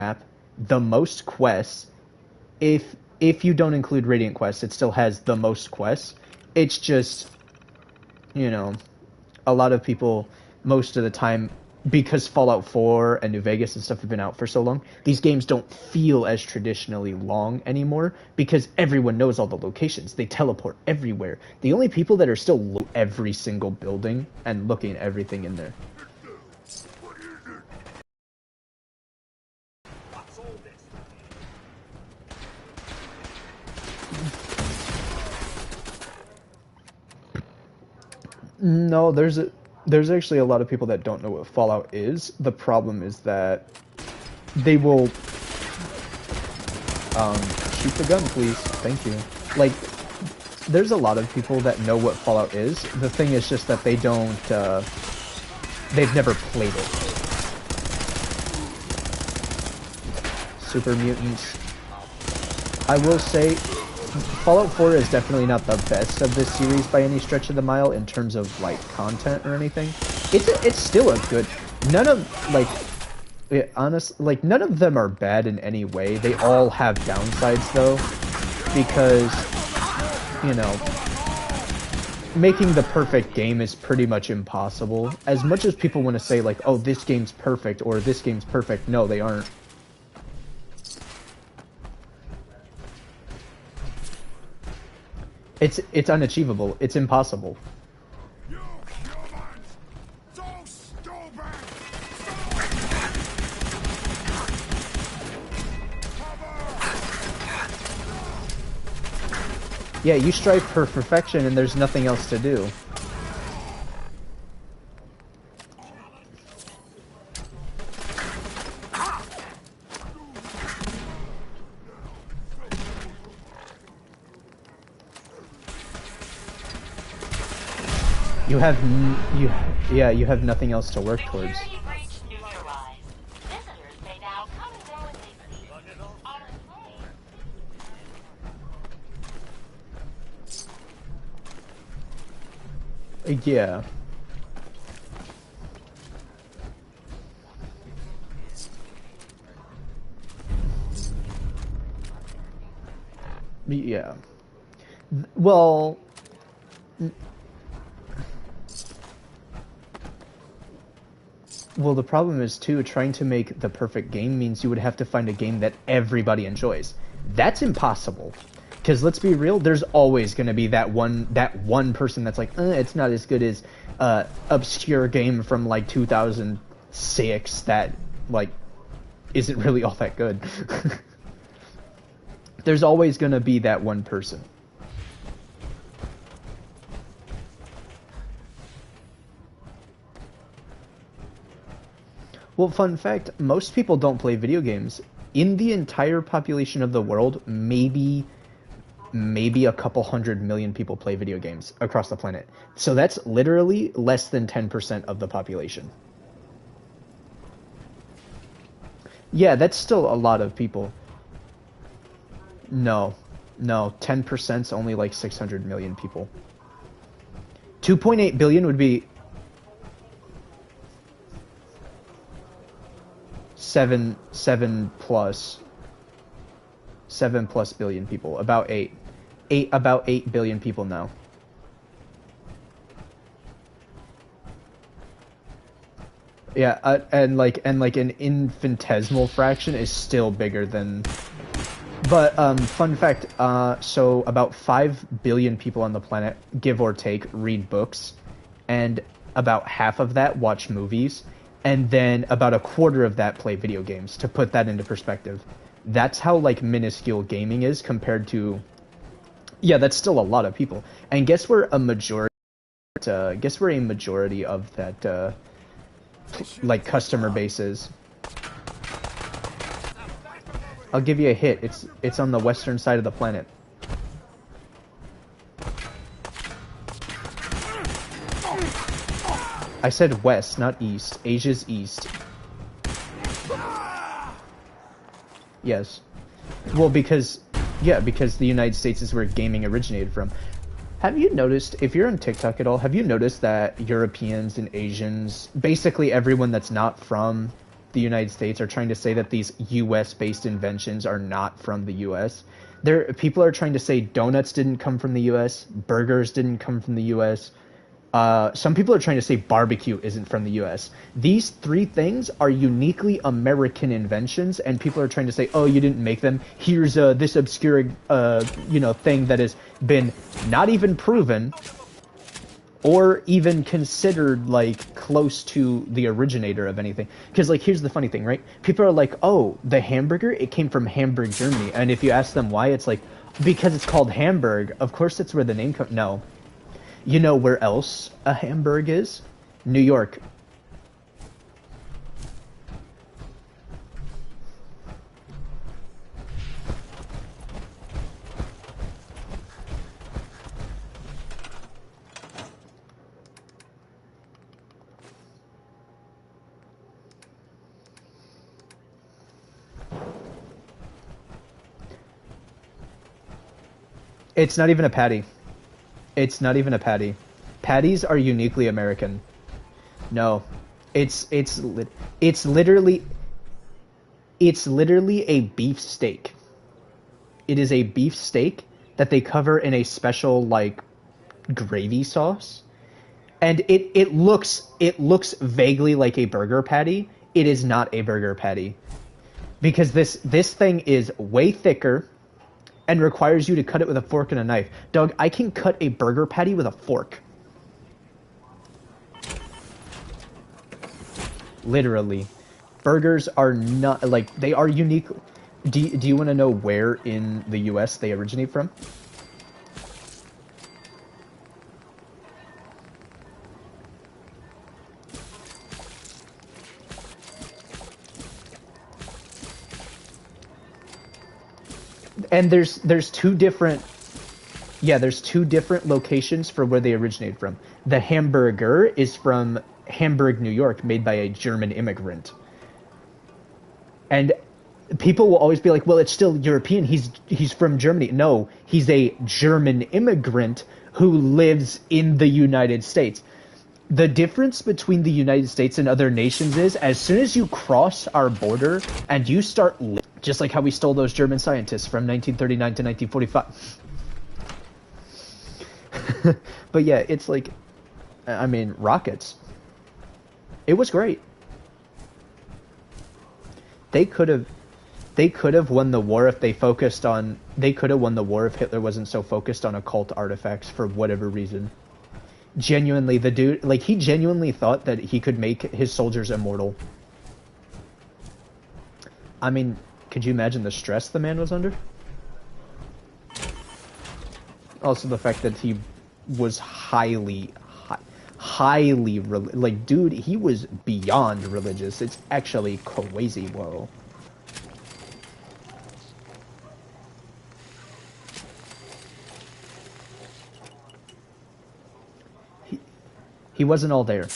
map, the most quests. If you don't include Radiant quests, it still has the most quests. It's just, you know, a lot of people most of the time, because Fallout 4 and New Vegas and stuff have been out for so long, these games don't feel as traditionally long anymore because everyone knows all the locations. They teleport everywhere. The only people that are still every single building and looking at everything in there. No, there's actually a lot of people that don't know what Fallout is. The problem is that they will shoot the gun, please. Thank you. Like, there's a lot of people that know what Fallout is. The thing is just that they don't they've never played it. Super mutants. I will say Fallout 4 is definitely not the best of this series by any stretch of the mile in terms of like content or anything. It's still a good. None of like none of them are bad in any way. They all have downsides though, because you know, making the perfect game is pretty much impossible. As much as people want to say like, oh, this game's perfect or this game's perfect, no, they aren't. It's unachievable. It's impossible. Yeah, you strive for perfection and there's nothing else to do. You have nothing else to work towards. Yeah. Yeah. Well, the problem is, too, trying to make the perfect game means you would have to find a game that everybody enjoys. That's impossible. Because let's be real, there's always going to be that one person that's like, it's not as good as obscure game from like 2006 that like isn't really all that good. There's always going to be that one person. Well, fun fact, most people don't play video games. In the entire population of the world, maybe a couple 100 million people play video games across the planet. So that's literally less than 10% of the population. Yeah, that's still a lot of people. No, 10%'s only like 600 million people. 2.8 billion would be 7 plus billion people. About 8 billion people now. Yeah, and an infinitesimal fraction is still bigger than. But fun fact, so about 5 billion people on the planet, give or take, read books, and about half of that watch movies, and then about a quarter of that play video games. To put that into perspective, that's how like minuscule gaming is compared to. Yeah, that's still a lot of people. And guess where a majority of that like customer base is. I'll give you a hit. It's on the western side of the planet. I said west, not east. Asia's east. Yes. Well, because the United States is where gaming originated from. Have you noticed, if you're on TikTok at all, have you noticed that Europeans and Asians, basically everyone that's not from the United States are trying to say that these U.S.-based inventions are not from the U.S. People are trying to say donuts didn't come from the U.S., burgers didn't come from the U.S., some people are trying to say barbecue isn't from the U.S. These three things are uniquely American inventions, and people are trying to say, "Oh, you didn't make them. Here's this obscure, thing that has been not even proven, or even considered like close to the originator of anything." Because like, here's the funny thing, right? People are like, "Oh, the hamburger, it came from Hamburg, Germany," and if you ask them why, it's like because it's called Hamburg. Of course, that's where the name comes. No. You know where else a Hamburg is? New York. It's not even a patty. It's not even a patty. Patties are uniquely American. No, it's literally a beef steak. It is a beef steak that they cover in a special like gravy sauce, and it looks vaguely like a burger patty. It is not a burger patty because this thing is way thicker and requires you to cut it with a fork and a knife. Doug, I can cut a burger patty with a fork. Literally. Burgers are not, like, they are unique. Do you want to know where in the US they originate from? And there's two different, yeah, there's two different locations for where they originate from. The hamburger is from Hamburg, New York, made by a German immigrant. And people will always be like, "Well, it's still European. He's from Germany." No, he's a German immigrant who lives in the United States. The difference between the United States and other nations is as soon as you cross our border and you start just like how we stole those German scientists from 1939 to 1945. But yeah, it's like, I mean, rockets. It was great. They could have they could have won the war if they focused on they could have won the war if Hitler wasn't so focused on occult artifacts for whatever reason. Genuinely, the dude, like, he genuinely thought that he could make his soldiers immortal. I mean, could you imagine the stress the man was under? Also, the fact that he was like, dude, he was beyond religious. It's actually crazy, whoa. He wasn't all there.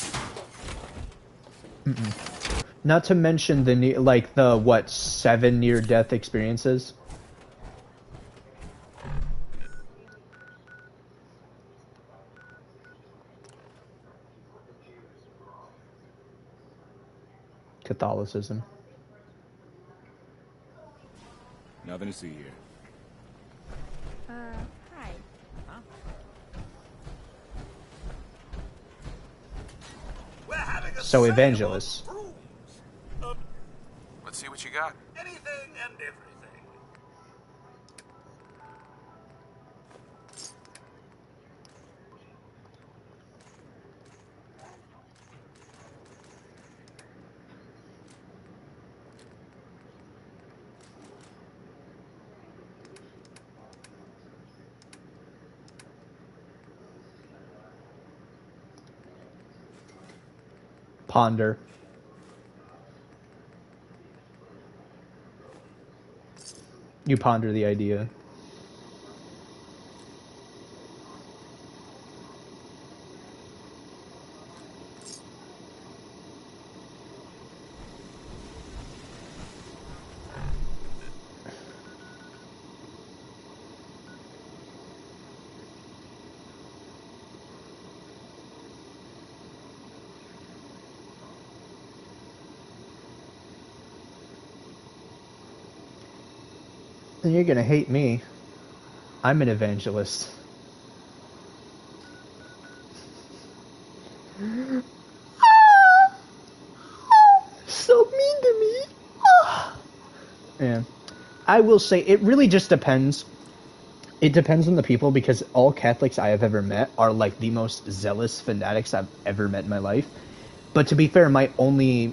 Not to mention the what, 7 near-death experiences. Catholicism. Nothing to see here. Hi. Huh? We're having a So sale evangelists. of brooms. Let's see what you got. Anything and everything. Ponder. You ponder the idea. Then you're gonna hate me. I'm an evangelist. So mean to me. Yeah. I will say it really just depends. It depends on the people, because all Catholics I have ever met are like the most zealous fanatics I've ever met in my life. But to be fair, my only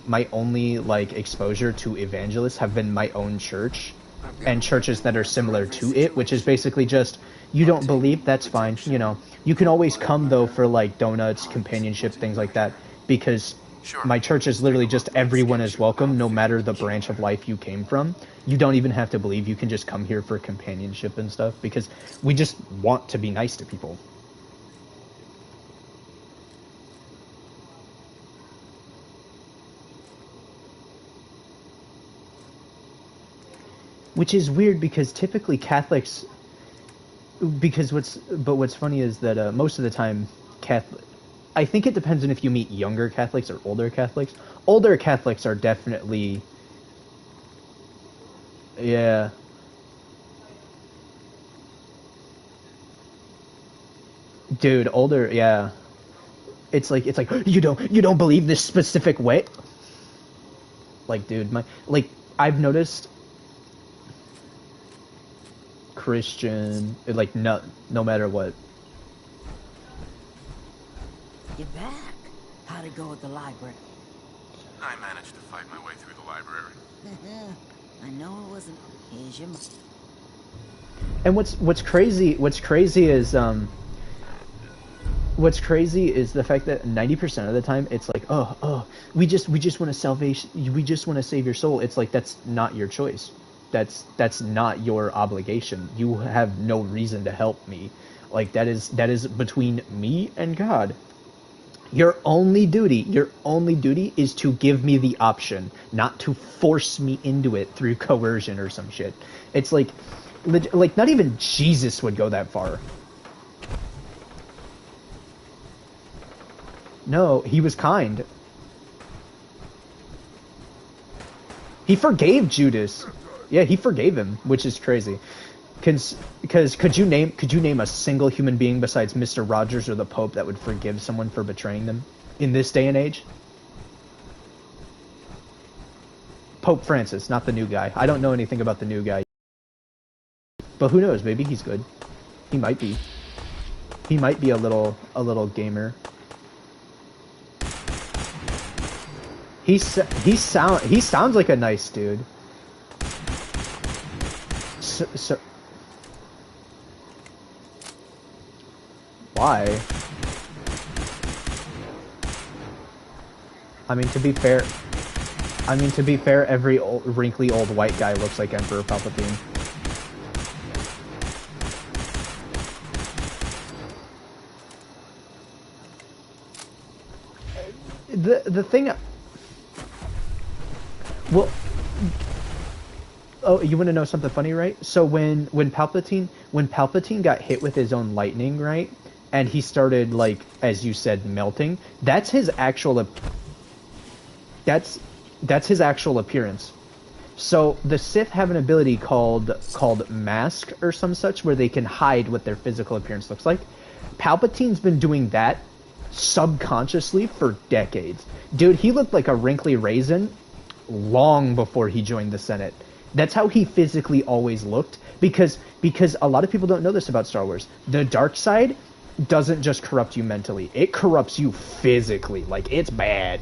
like exposure to evangelists have been my own church and churches that are similar to it, which is basically just, you don't believe, that's fine. You know, you can always come though for like donuts, companionship, things like that, because my church is literally just everyone is welcome, no matter the branch of life you came from. You don't even have to believe, you can just come here for companionship and stuff, because we just want to be nice to people. Which is weird, because typically Catholics, because what's funny is that most of the time Catholic, I think it depends on if you meet younger Catholics or older Catholics. Older Catholics are definitely, yeah. Dude, older, yeah. It's like you don't believe this specific way. Like, dude, like I've noticed Christian, like, no matter what. You're back. How'd it go at the library? I managed to fight my way through the library. I know it wasn't. Here's your. And what's crazy is the fact that 90% of the time it's like, oh, we just want to salvation, we just want to save your soul. It's like, that's not your choice. That's not your obligation. You have no reason to help me. Like, that is between me and God. Your only duty is to give me the option, not to force me into it through coercion or some shit. It's like not even Jesus would go that far. No, he was kind. He forgave Judas. Yeah, he forgave him, which is crazy. Because could you name a single human being besides Mr. Rogers or the Pope that would forgive someone for betraying them in this day and age? Pope Francis, not the new guy. I don't know anything about the new guy. But who knows, maybe he's good. He might be. He might be a little gamer. He sounds like a nice dude. So why? I mean, to be fair, every wrinkly old white guy looks like Emperor Palpatine. The thing. Well, oh, you want to know something funny, right? So when Palpatine got hit with his own lightning, right, and he started, like, as you said, melting. That's his actual. That's his actual appearance. So the Sith have an ability called Mask or some such, where they can hide what their physical appearance looks like. Palpatine's been doing that subconsciously for decades. Dude, he looked like a wrinkly raisin long before he joined the Senate. That's how he physically always looked, because a lot of people don't know this about Star Wars. The dark side doesn't just corrupt you mentally, it corrupts you physically. Like, it's bad.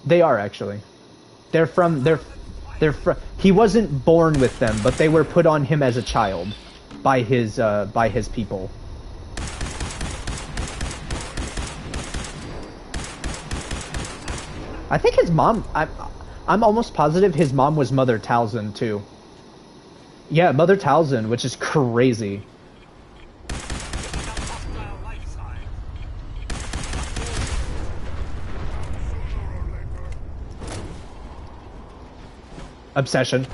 They are, actually. They're from he wasn't born with them, but they were put on him as a child by his people. I think his mom, I'm almost positive his mom was Mother Talzin too. Yeah, Mother Talzin, which is crazy. Obsession.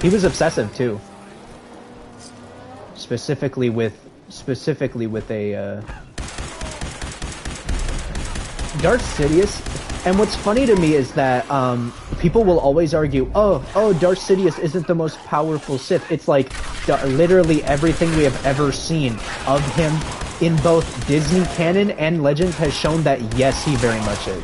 He was obsessive too. Specifically with a Darth Sidious. And what's funny to me is that people will always argue, oh, Darth Sidious isn't the most powerful Sith. It's like literally everything we have ever seen of him in both Disney canon and Legends has shown that yes, he very much is.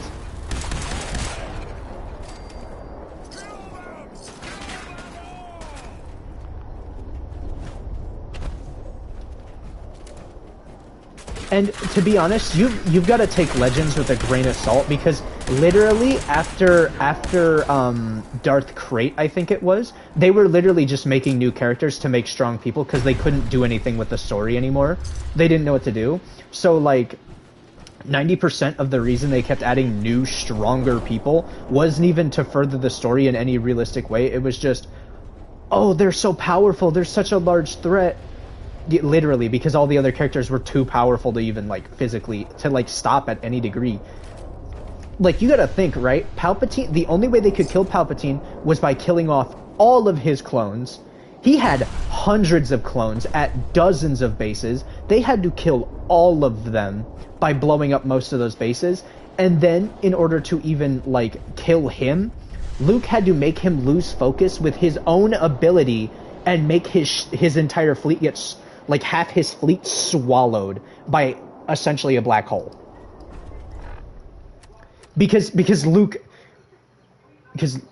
And to be honest, you've got to take Legends with a grain of salt, because literally after Darth Krayt, I think it was, they were literally just making new characters to make strong people because they couldn't do anything with the story anymore. They didn't know what to do. So like 90% of the reason they kept adding new, stronger people wasn't even to further the story in any realistic way. It was just, oh, they're so powerful, they're such a large threat. Literally, because all the other characters were too powerful to even, like, physically, to, like, stop at any degree. Like, you gotta think, right? Palpatine, the only way they could kill Palpatine was by killing off all of his clones. He had hundreds of clones at dozens of bases. They had to kill all of them by blowing up most of those bases. And then, in order to even, like, kill him, Luke had to make him lose focus with his own ability and make his entire fleet get, like, half his fleet swallowed by essentially a black hole. Because Luke, because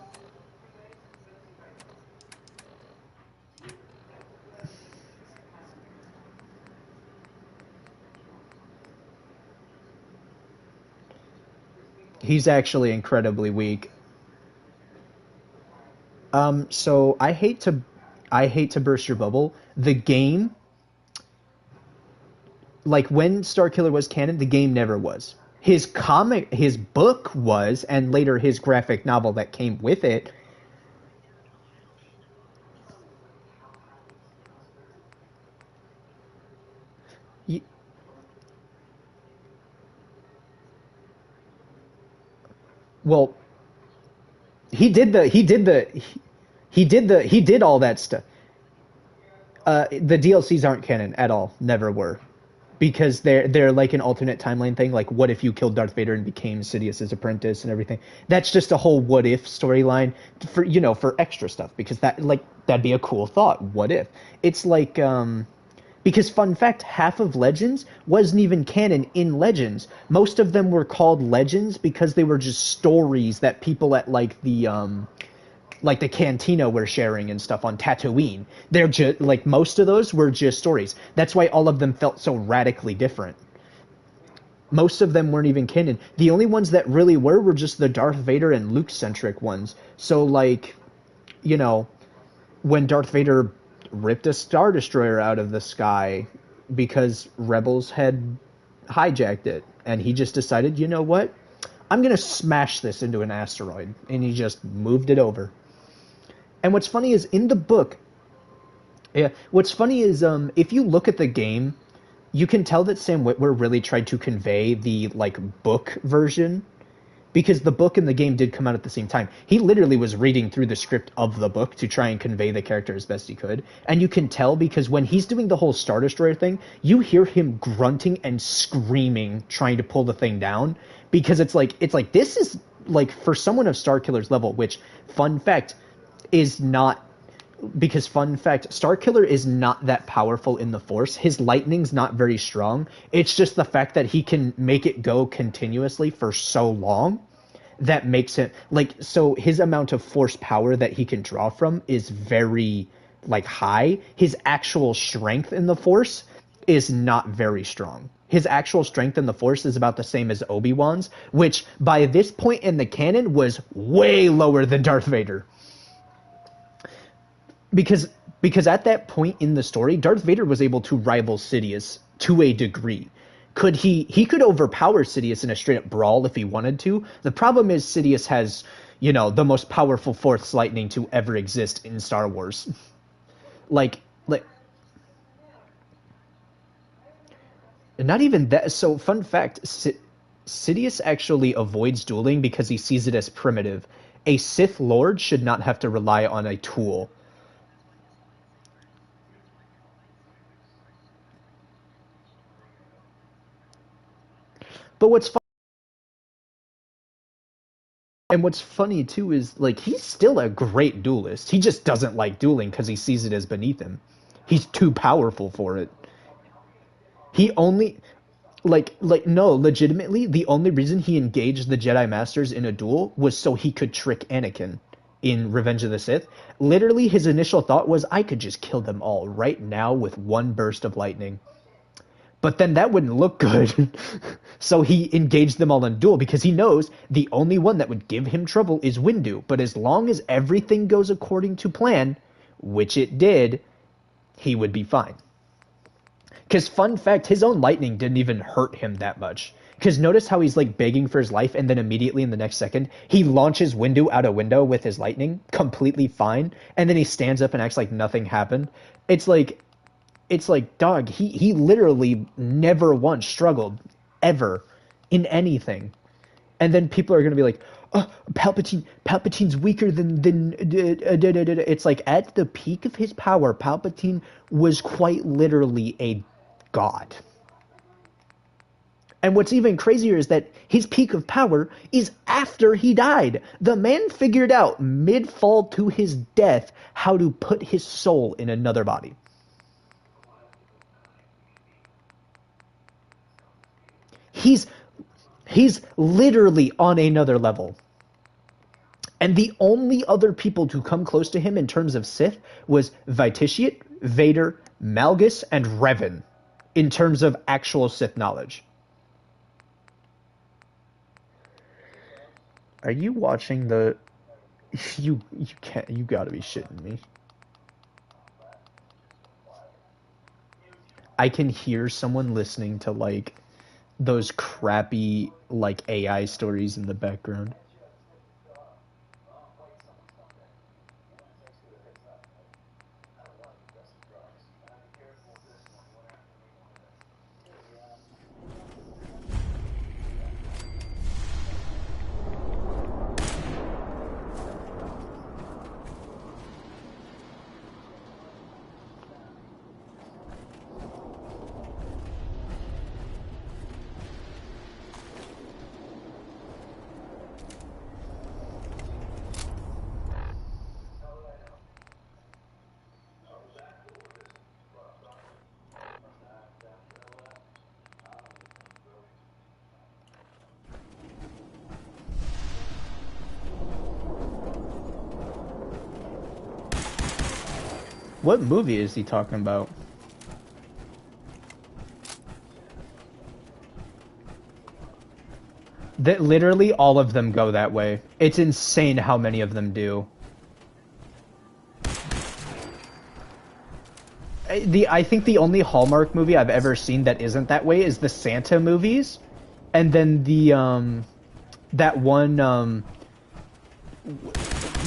he's actually incredibly weak. So I hate to burst your bubble. The game, like, when Starkiller was canon, the game never was. His book was, and later his graphic novel that came with it. Well, he did all that stuff. The DLCs aren't canon at all. Never were. Because they're like an alternate timeline thing, like what if you killed Darth Vader and became Sidious's apprentice and everything. That's just a whole what if storyline for extra stuff, because that'd be a cool thought. What if? It's like because fun fact, half of Legends wasn't even canon in Legends. Most of them were called Legends because they were just stories that people at like the cantina were sharing and stuff on Tatooine. They're just, like, most of those were just stories. That's why all of them felt so radically different. Most of them weren't even canon. The only ones that really were just the Darth Vader and Luke-centric ones. So, like, when Darth Vader ripped a Star Destroyer out of the sky because rebels had hijacked it, and he just decided, you know what? I'm going to smash this into an asteroid. And he just moved it over. And what's funny is in the book, if you look at the game, you can tell that Sam Witwer really tried to convey the, like, book version, because the book and the game did come out at the same time. He literally was reading through the script of the book to try and convey the character as best he could. And you can tell because when he's doing the whole Star Destroyer thing, you hear him grunting and screaming trying to pull the thing down, because it's like this is, like, for someone of Starkiller's level, which, fun fact, is not, because fun fact, Starkiller is not that powerful in the Force. His lightning's not very strong. It's just the fact that he can make it go continuously for so long that makes it, like, so his amount of Force power that he can draw from is very, like, high. His actual strength in the Force is not very strong. His actual strength in the Force is about the same as Obi-Wan's, which by this point in the canon was way lower than Darth Vader. Because at that point in the story, Darth Vader was able to rival Sidious to a degree. He could overpower Sidious in a straight up brawl if he wanted to. The problem is Sidious has, the most powerful Force lightning to ever exist in Star Wars. like not even that. So fun fact, Sidious actually avoids dueling because he sees it as primitive. a Sith Lord should not have to rely on a tool. But what's funny too is like he's still a great duelist. He just doesn't like dueling because he sees it as beneath him. He's too powerful for it. He only no, legitimately, the only reason he engaged the Jedi Masters in a duel was so he could trick Anakin in Revenge of the Sith. Literally, his initial thought was, I could just kill them all right now with one burst of lightning. But then that wouldn't look good. So he engaged them all in a duel because he knows the only one that would give him trouble is Windu. But as long as everything goes according to plan, which it did, he would be fine. Because fun fact, his own lightning didn't even hurt him that much. Because notice how he's like begging for his life, and then immediately in the next second, he launches Windu out a window with his lightning, completely fine, and then he stands up and acts like nothing happened. It's like, dog, he literally never once struggled, ever, in anything. And then people are going to be like, oh, Palpatine's weaker than it's like at the peak of his power, Palpatine was quite literally a god. And what's even crazier is that his peak of power is after he died. The man figured out mid-fall to his death how to put his soul in another body. He's literally on another level. And the only other people to come close to him in terms of Sith was Vititiate, Vader, Malgus, and Revan in terms of actual Sith knowledge. Are you watching the... You can't... You gotta be shitting me. I can hear someone listening to, like, those crappy, like, AI stories in the background. What movie is he talking about? That literally all of them go that way. It's insane how many of them do. I think the only Hallmark movie I've ever seen that isn't that way is the Santa movies, and then the that one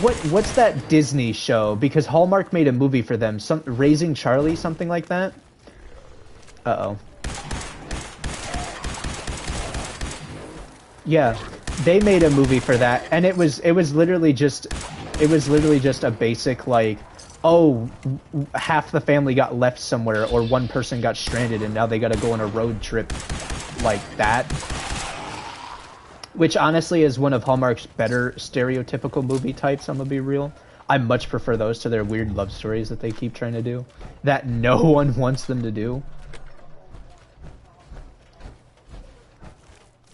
what's that Disney show? Because Hallmark made a movie for them, some Raising Charlie, something like that. Uh-oh. Yeah, they made a movie for that, and it was literally just a basic like, oh, half the family got left somewhere, or one person got stranded, and now they got to go on a road trip like that. Which honestly is one of Hallmark's better stereotypical movie types, I'm gonna be real. I much prefer those to their weird love stories that they keep trying to do. That no one wants them to do.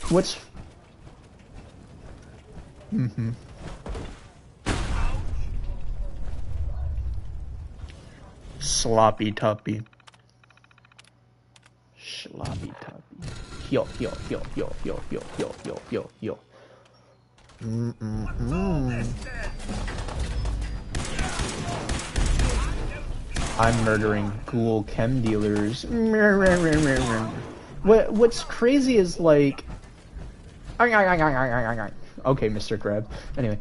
What's... Mm-hmm. Sloppy toppy. Sloppy toppy. Yo. I'm murdering ghoul chem dealers. What's crazy is like... Okay, Mr. Crab. Anyway.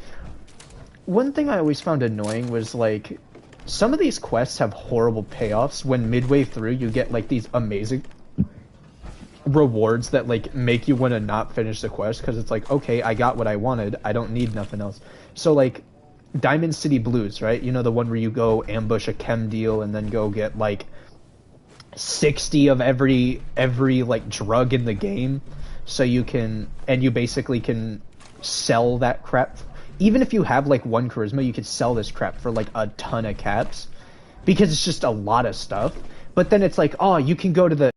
One thing I always found annoying was like... Some of these quests have horrible payoffs when midway through you get like these amazing rewards that like make you want to not finish the quest because it's like, okay, I got what I wanted, I don't need nothing else. So like Diamond City Blues, right? You know, the one where you go ambush a chem deal and then go get like 60 of every like drug in the game, so you can, and you basically can sell that crap. Even if you have like 1 charisma, you could sell this crap for like a ton of caps because it's just a lot of stuff. But then it's like, oh, you can go to the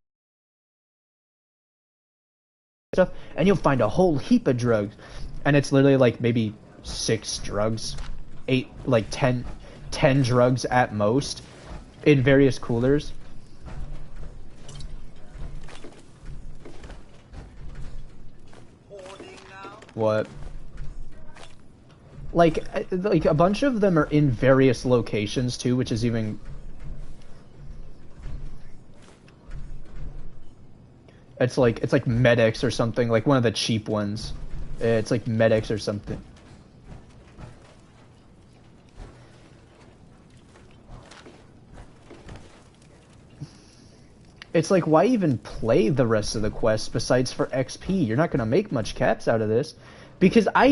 stuff and you'll find a whole heap of drugs, and it's literally like maybe 6 drugs, 8, like 10 drugs at most in various coolers. What? Like a bunch of them are in various locations too, which is even... It's like Medics or something, like one of the cheap ones. It's like Medics or something. It's like, why even play the rest of the quests besides for XP? You're not gonna make much caps out of this. Because I'll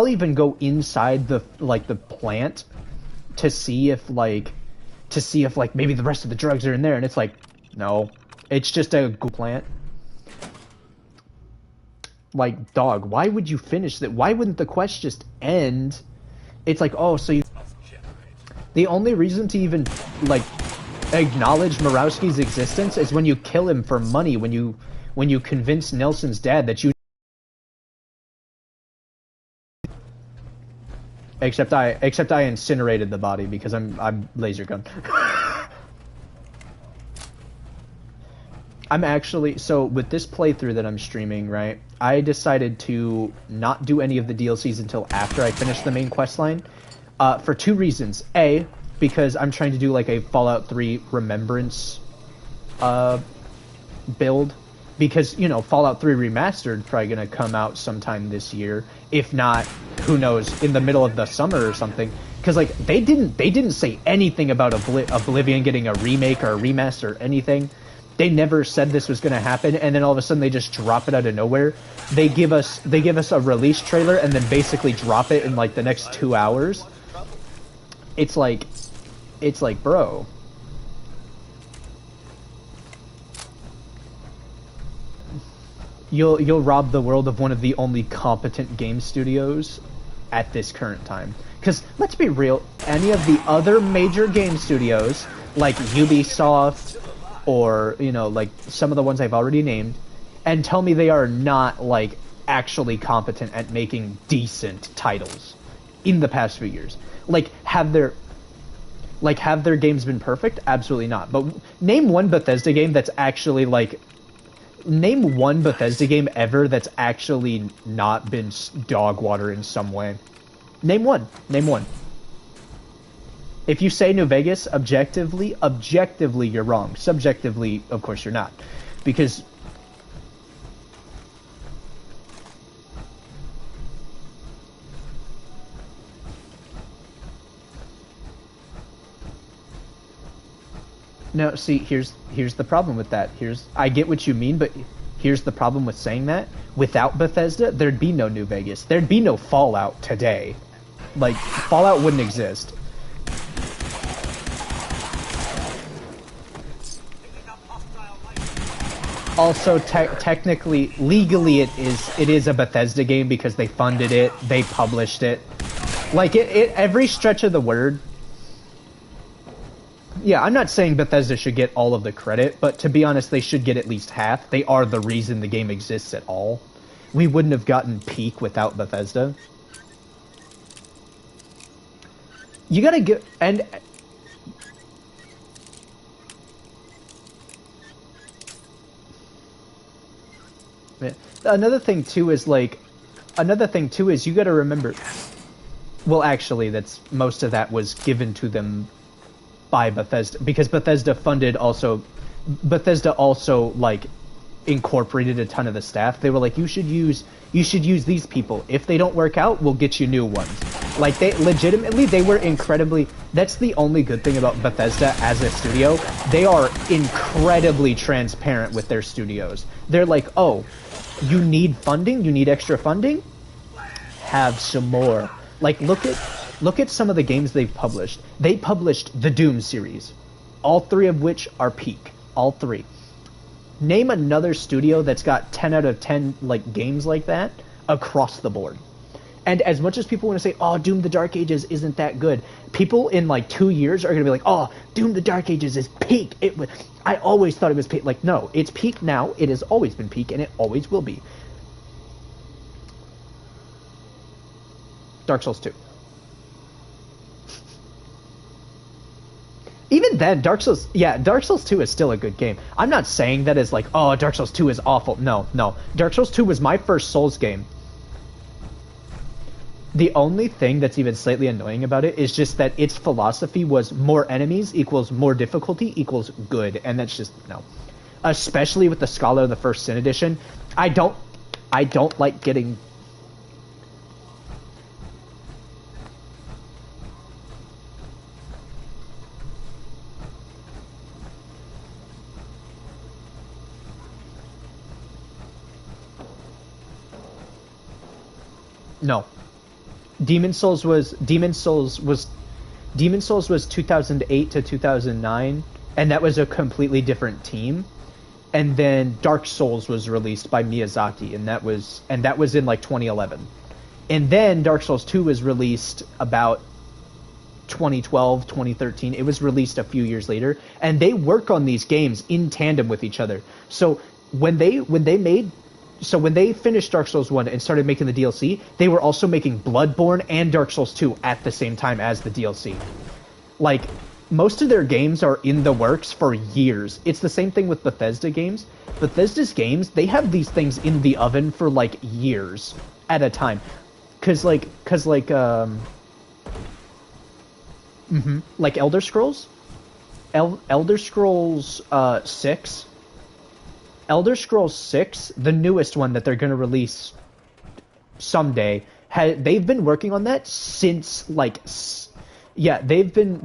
even go inside the plant to see if maybe the rest of the drugs are in there, and it's like, no, it's just a good plant. Like, dog, why would you finish that? Why wouldn't the quest just end? It's like, oh, so you... The only reason to even, like, acknowledge Murawski's existence is when you kill him for money, when you convince Nelson's dad that you... Except I incinerated the body because I'm laser gun. I'm actually, so with this playthrough that I'm streaming, right, I decided to not do any of the DLCs until after I finish the main quest line, for 2 reasons. A, because I'm trying to do like a Fallout 3 Remembrance build, because, you know, Fallout 3 Remastered probably gonna come out sometime this year, if not, who knows, in the middle of the summer or something. Because like they didn't say anything about Oblivion getting a remake or a remaster or anything. They never said this was gonna happen, and then all of a sudden they just drop it out of nowhere. They give us a release trailer and then basically drop it in like the next 2 hours. It's like, bro. You'll rob the world of one of the only competent game studios at this current time. Because let's be real, any of the other major game studios like Ubisoft, or, you know, like some of the ones I've already named, and tell me they are not, like, actually competent at making decent titles in the past few years. Like, have their games been perfect? Absolutely not. But name one Bethesda game that's actually, like... Name one Bethesda game ever that's actually not been dog water in some way. Name one. Name one. If you say New Vegas, objectively, you're wrong. Subjectively, of course, you're not. Because... No, see, here's the problem with that. I get what you mean, but here's the problem with saying that. Without Bethesda, there'd be no New Vegas. There'd be no Fallout today. Like, Fallout wouldn't exist. Also, technically, legally, it is a Bethesda game because they funded it, they published it. Like, every stretch of the word. Yeah, I'm not saying Bethesda should get all of the credit, but to be honest, they should get at least half. They are the reason the game exists at all. We wouldn't have gotten Peak without Bethesda. You gotta get... And... Another thing too is you gotta remember... Well, actually, most of that was given to them by Bethesda, because Bethesda also like incorporated a ton of the staff. They were like, you should use these people. If they don't work out, we'll get you new ones. Like, they legitimately, they were incredibly... That's the only good thing about Bethesda as a studio. They are incredibly transparent with their studios. They're like, oh, you need funding? You need extra funding? Have some more. Like, look at some of the games they've published. They published the Doom series. All 3 of which are peak. All 3. Name another studio that's got 10 out of 10, like, games like that across the board. And as much as people want to say, oh, Doom the Dark Ages isn't that good, people in like 2 years are going to be like, oh, Doom the Dark Ages is peak. I always thought it was peak. Like, no, it's peak now. It has always been peak, and it always will be. Dark Souls 2. Even then, Dark Souls 2 is still a good game. I'm not saying that as like, oh, Dark Souls 2 is awful. No. Dark Souls 2 was my first Souls game. The only thing that's even slightly annoying about it is just that its philosophy was more enemies equals more difficulty equals good, and that's just, no. Especially with the Scholar of the First Sin Edition, I don't like getting... No. Demon's Souls was 2008 to 2009, and that was a completely different team. And then Dark Souls was released by Miyazaki, and that was in like 2011. And then Dark Souls 2 was released about 2012, 2013. It was released a few years later, and they work on these games in tandem with each other. So when they finished Dark Souls 1 and started making the DLC, they were also making Bloodborne and Dark Souls 2 at the same time as the DLC. Like, most of their games are in the works for years. It's the same thing with Bethesda games. Bethesda's games, they have these things in the oven for, like, years at a time. Like Elder Scrolls? Elder Scrolls 6... Elder Scrolls 6, the newest one that they're going to release someday, they've been working on that since, like, yeah, they've been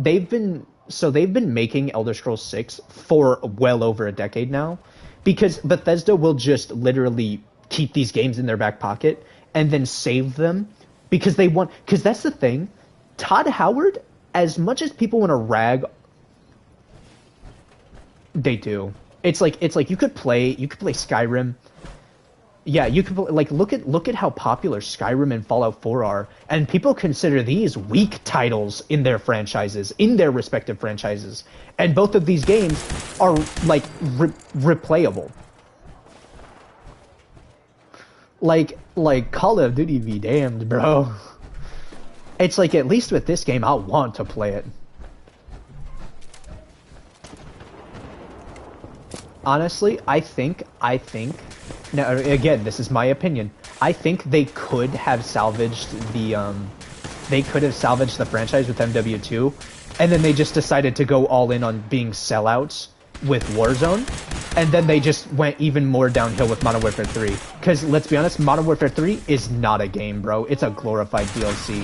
making Elder Scrolls 6 for well over a decade now, because Bethesda will just literally keep these games in their back pocket and then save them, because that's the thing, Todd Howard, as much as people want to rag, they do. It's like you could play Skyrim. Yeah, you could like look at how popular Skyrim and Fallout 4 are, and people consider these weak titles in their franchises, in their respective franchises. And both of these games are like replayable. Like Call of Duty be damned, bro. It's like, at least with this game I'll want to play it. Honestly, I think, now again, this is my opinion, I think they could have salvaged the franchise with MW2, and then they just decided to go all in on being sellouts with Warzone, and then they just went even more downhill with Modern Warfare 3. Because, let's be honest, Modern Warfare 3 is not a game, bro. It's a glorified DLC.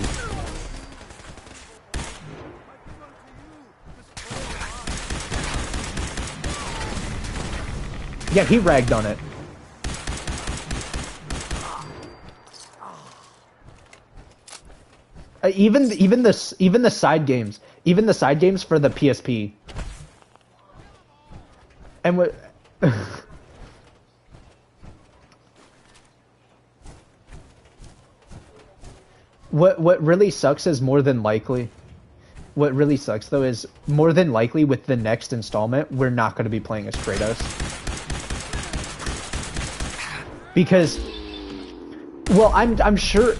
Yeah, he ragged on it. Even the side games, for the PSP. And what? What really sucks is more than likely. What really sucks though is more than likely with the next installment, we're not going to be playing as Kratos. Because, well, I'm sure.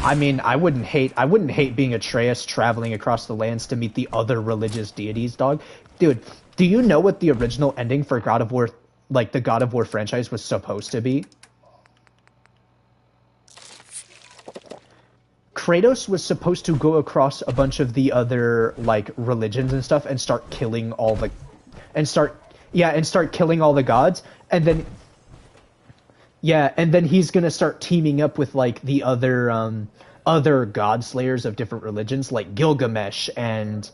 I mean, I wouldn't hate being Atreus traveling across the lands to meet the other religious deities, dog. Dude, do you know what the original ending for God of War, like the God of War franchise, was supposed to be? Kratos was supposed to go across a bunch of the other, like, religions and stuff and start killing all the, and start killing all the gods, and then Yeah, and then he's gonna start teaming up with like the other god slayers of different religions, like Gilgamesh and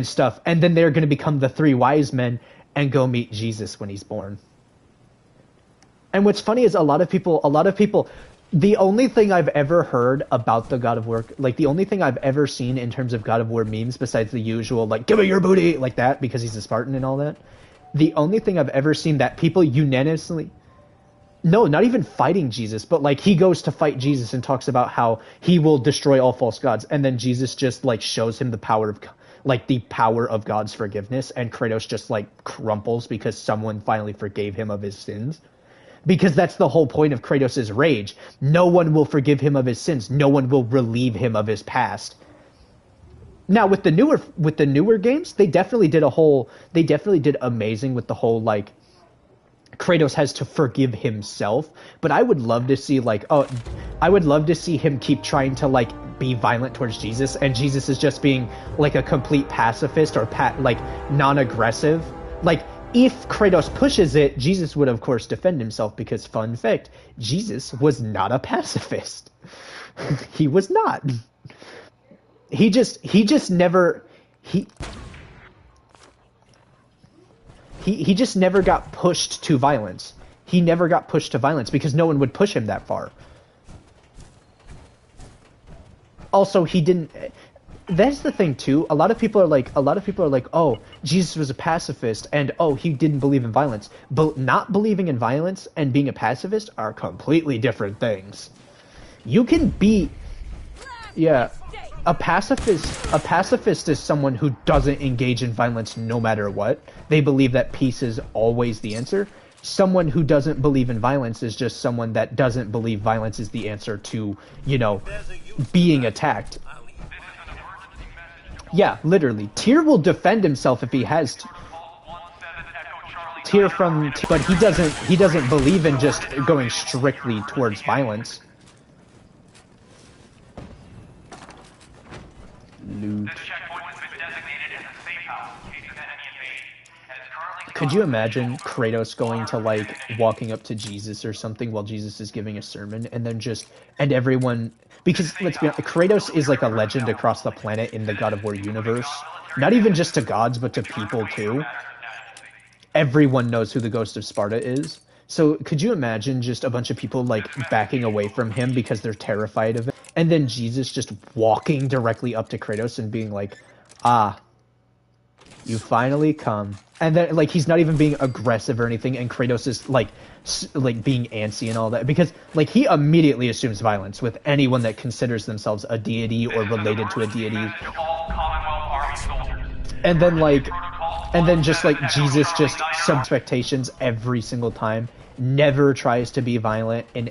stuff, and then they're gonna become the three wise men and go meet Jesus when he's born. And what's funny is a lot of people, the only thing I've ever heard about the God of War, like the only thing I've ever seen in terms of God of War memes, besides the usual, like, give me your booty, like that, because he's a Spartan and all that, the only thing I've ever seen that people unanimously, no, not even fighting Jesus, but like he goes to fight Jesus and talks about how he will destroy all false gods, and then Jesus just like shows him the power of God's forgiveness, and Kratos just like crumples because someone finally forgave him of his sins. Because that's the whole point of Kratos' rage. No one will forgive him of his sins. No one will relieve him of his past. Now with the newer games, they definitely did amazing with the whole like Kratos has to forgive himself, but I would love to see him keep trying to like be violent towards Jesus, and Jesus is just being like a complete pacifist or like non-aggressive. Like if Kratos pushes it, Jesus would of course defend himself, because fun fact, Jesus was not a pacifist. He was not. He just never got pushed to violence. He never got pushed to violence because no one would push him that far. Also, he didn't. That's the thing too. A lot of people are like, oh, Jesus was a pacifist, and oh, he didn't believe in violence. But not believing in violence and being a pacifist are completely different things. You can be, yeah, a pacifist is someone who doesn't engage in violence no matter what. They believe that peace is always the answer. Someone who doesn't believe in violence is just someone that doesn't believe violence is the answer to, being attacked. Yeah, literally. Tyr will defend himself if he has to. But he doesn't believe in just going strictly towards violence. Loot. Could you imagine Kratos going to like walking up to Jesus or something while Jesus is giving a sermon, and then everyone, because let's be honest, Kratos is like a legend across the planet in the God of War universe. Not even just to gods, but to people too. Everyone knows who the Ghost of Sparta is. So could you imagine just a bunch of people like backing away from him because they're terrified of it, and then Jesus just walking directly up to Kratos and being like, "Ah, you finally come." And then, like, he's not even being aggressive or anything, and Kratos is, like being antsy and all that, because, like, he immediately assumes violence with anyone that considers themselves a deity or related to a deity. And then, just, like, Jesus just sub expectations every single time, never tries to be violent in